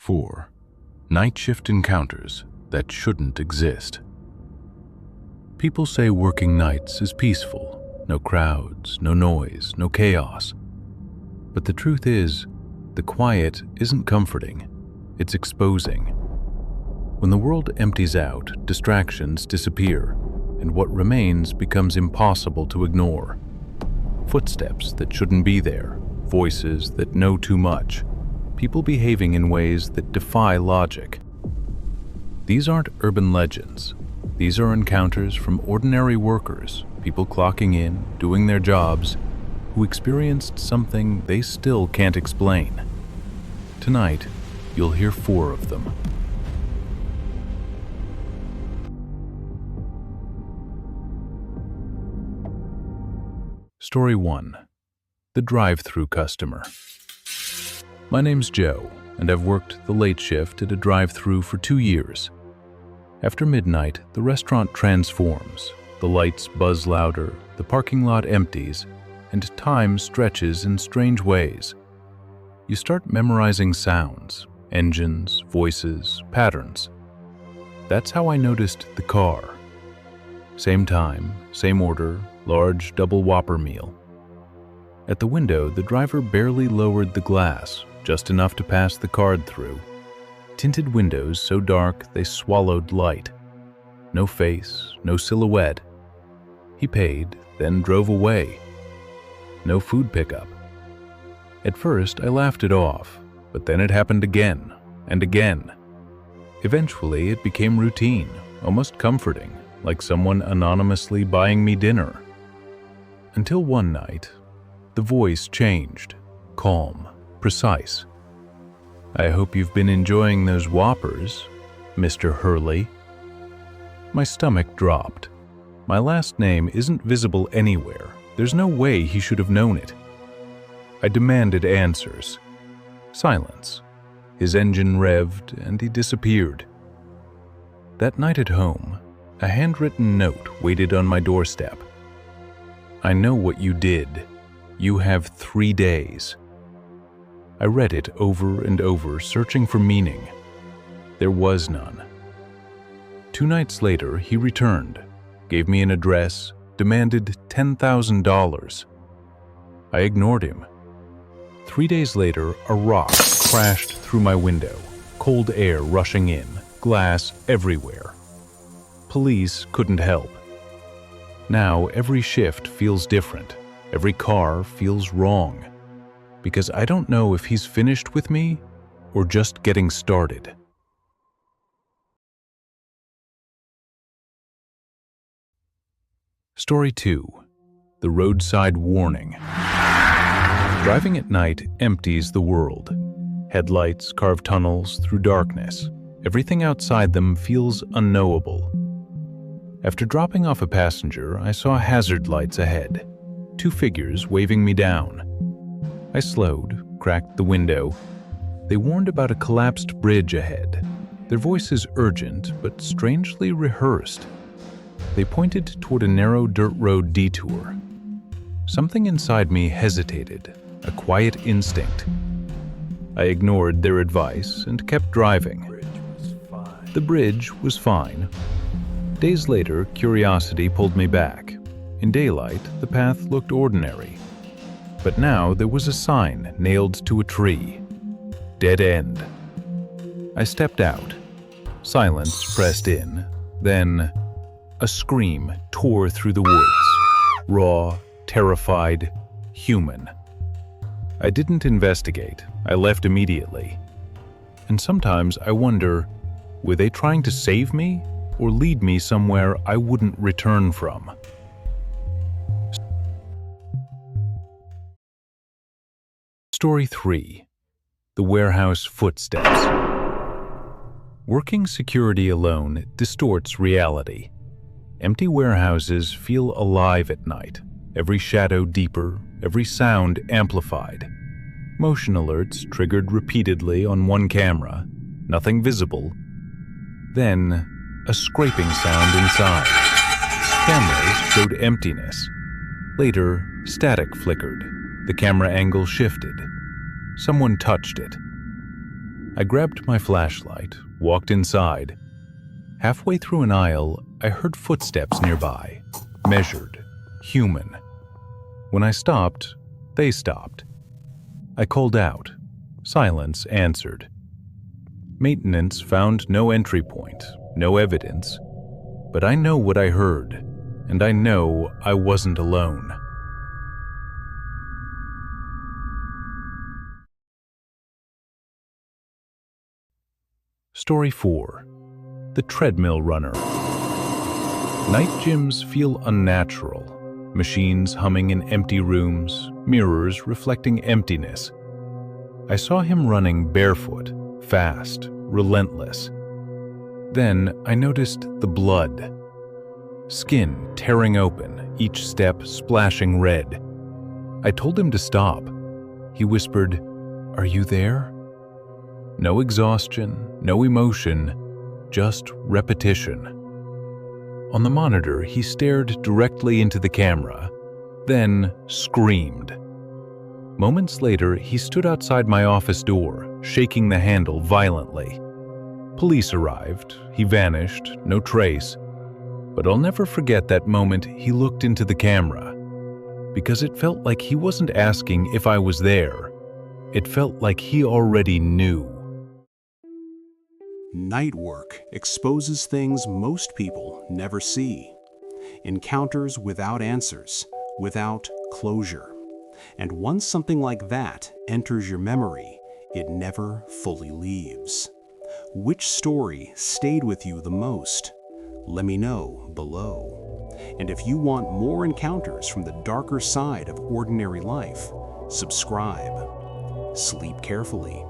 4. Night shift encounters that shouldn't exist. People say working nights is peaceful, no crowds, no noise, no chaos. But the truth is, the quiet isn't comforting, it's exposing. When the world empties out, distractions disappear, and what remains becomes impossible to ignore. Footsteps that shouldn't be there, voices that know too much, people behaving in ways that defy logic. These aren't urban legends. These are encounters from ordinary workers, people clocking in, doing their jobs, who experienced something they still can't explain. Tonight, you'll hear 4 of them. Story 1. The drive-thru customer. My name's Joe, and I've worked the late shift at a drive-thru for 2 years. After midnight, the restaurant transforms. The lights buzz louder, the parking lot empties, and time stretches in strange ways. You start memorizing sounds, engines, voices, patterns. That's how I noticed the car. Same time, same order, large double Whopper meal. At the window, the driver barely lowered the glass, just enough to pass the card through. Tinted windows so dark they swallowed light. No face, no silhouette. He paid, then drove away. No food pickup. At first, I laughed it off, but then it happened again and again. Eventually, it became routine, almost comforting, like someone anonymously buying me dinner. Until one night, the voice changed, calm, precise. "I hope you've been enjoying those Whoppers, Mr. Hurley." My stomach dropped. My last name isn't visible anywhere. There's no way he should have known it. I demanded answers. Silence. His engine revved and he disappeared. That night at home, a handwritten note waited on my doorstep. "I know what you did. You have 3 days." I read it over and over, searching for meaning. There was none. 2 nights later, he returned, gave me an address, demanded $10,000. I ignored him. 3 days later, a rock crashed through my window, cold air rushing in, glass everywhere. Police couldn't help. Now every shift feels different. Every car feels wrong. Because I don't know if he's finished with me or just getting started. Story 2. The roadside warning. Driving at night empties the world. Headlights carve tunnels through darkness. Everything outside them feels unknowable. After dropping off a passenger, I saw hazard lights ahead. 2 figures waving me down. I slowed, cracked the window. They warned about a collapsed bridge ahead. Their voices urgent, but strangely rehearsed. They pointed toward a narrow dirt road detour. Something inside me hesitated, a quiet instinct. I ignored their advice and kept driving. The bridge was fine. Days later, curiosity pulled me back. In daylight, the path looked ordinary. But now there was a sign nailed to a tree. Dead end. I stepped out. Silence pressed in. Then, a scream tore through the woods. Raw, terrified, human. I didn't investigate. I left immediately. And sometimes I wonder, were they trying to save me or lead me somewhere I wouldn't return from? Story 3. The warehouse footsteps. Working security alone distorts reality. Empty warehouses feel alive at night, every shadow deeper, every sound amplified. Motion alerts triggered repeatedly on one camera, nothing visible. Then, a scraping sound inside. Cameras showed emptiness. Later, static flickered. The camera angle shifted. Someone touched it. I grabbed my flashlight, walked inside. Halfway through an aisle, I heard footsteps nearby, measured, human. When I stopped, they stopped. I called out. Silence answered. Maintenance found no entry point, no evidence. But I know what I heard, and I know I wasn't alone. Story 4. The Treadmill Runner. Night gyms feel unnatural. Machines humming in empty rooms, mirrors reflecting emptiness. I saw him running barefoot, fast, relentless. Then I noticed the blood. Skin tearing open, each step splashing red. I told him to stop. He whispered, "Are you there?" No exhaustion, no emotion, just repetition. On the monitor, he stared directly into the camera, then screamed. Moments later, he stood outside my office door, shaking the handle violently. Police arrived, he vanished, no trace. But I'll never forget that moment he looked into the camera, because it felt like he wasn't asking if I was there. It felt like he already knew. Night work exposes things most people never see. Encounters without answers, without closure. And once something like that enters your memory, it never fully leaves. Which story stayed with you the most? Let me know below. And if you want more encounters from the darker side of ordinary life, subscribe. Sleep carefully.